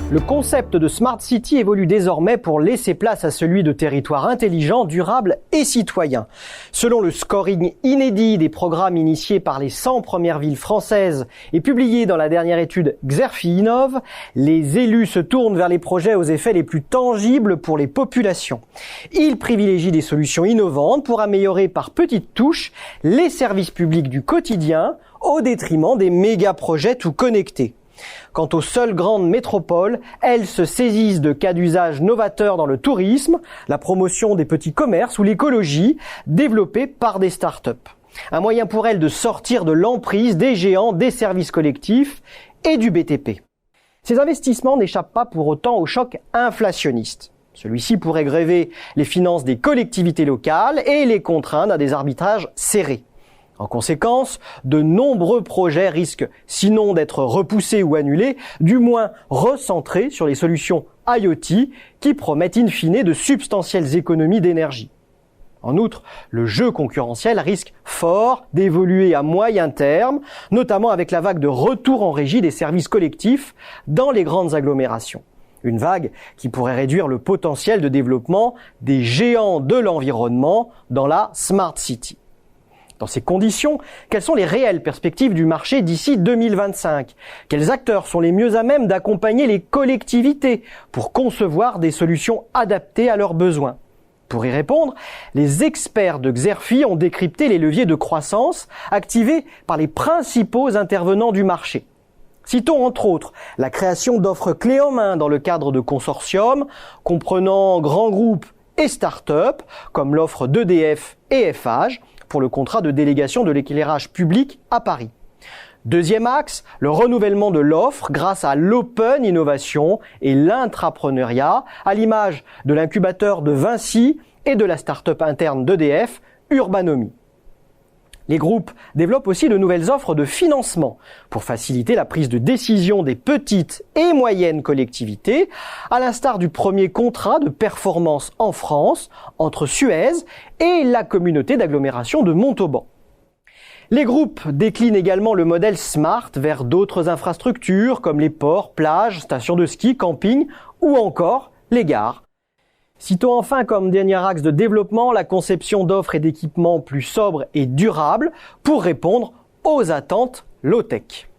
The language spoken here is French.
Le concept de Smart City évolue désormais pour laisser place à celui de territoire intelligent, durable et citoyen. Selon le scoring inédit des programmes initiés par les 100 premières villes françaises et publié dans la dernière étude Xerfi Innov, les élus se tournent vers les projets aux effets les plus tangibles pour les populations. Ils privilégient des solutions innovantes pour améliorer par petites touches les services publics du quotidien au détriment des méga-projets tout connectés. Quant aux seules grandes métropoles, elles se saisissent de cas d'usage novateurs dans le tourisme, la promotion des petits commerces ou l'écologie, développés par des start-up. Un moyen pour elles de sortir de l'emprise des géants des services collectifs et du BTP. Ces investissements n'échappent pas pour autant au choc inflationniste. Celui-ci pourrait gréver les finances des collectivités locales et les contraindre à des arbitrages serrés. En conséquence, de nombreux projets risquent, sinon d'être repoussés ou annulés, du moins recentrés sur les solutions IoT qui promettent in fine de substantielles économies d'énergie. En outre, le jeu concurrentiel risque fort d'évoluer à moyen terme, notamment avec la vague de retour en régie des services collectifs dans les grandes agglomérations. Une vague qui pourrait réduire le potentiel de développement des géants de l'environnement dans la Smart City. Dans ces conditions, quelles sont les réelles perspectives du marché d'ici 2025 ? Quels acteurs sont les mieux à même d'accompagner les collectivités pour concevoir des solutions adaptées à leurs besoins ? Pour y répondre, les experts de Xerfi ont décrypté les leviers de croissance activés par les principaux intervenants du marché. Citons entre autres la création d'offres clés en main dans le cadre de consortiums comprenant grands groupes et start-up comme l'offre d'EDF et Eiffage, pour le contrat de délégation de l'éclairage public à Paris. Deuxième axe, le renouvellement de l'offre grâce à l'open innovation et l'intrapreneuriat, à l'image de l'incubateur de Vinci et de la start-up interne d'EDF, Urbanomy. Les groupes développent aussi de nouvelles offres de financement pour faciliter la prise de décision des petites et moyennes collectivités, à l'instar du premier contrat de performance en France entre Suez et la communauté d'agglomération de Montauban. Les groupes déclinent également le modèle Smart vers d'autres infrastructures comme les ports, plages, stations de ski, campings ou encore les gares. Citons enfin comme dernier axe de développement la conception d'offres et d'équipements plus sobres et durables pour répondre aux attentes low-tech.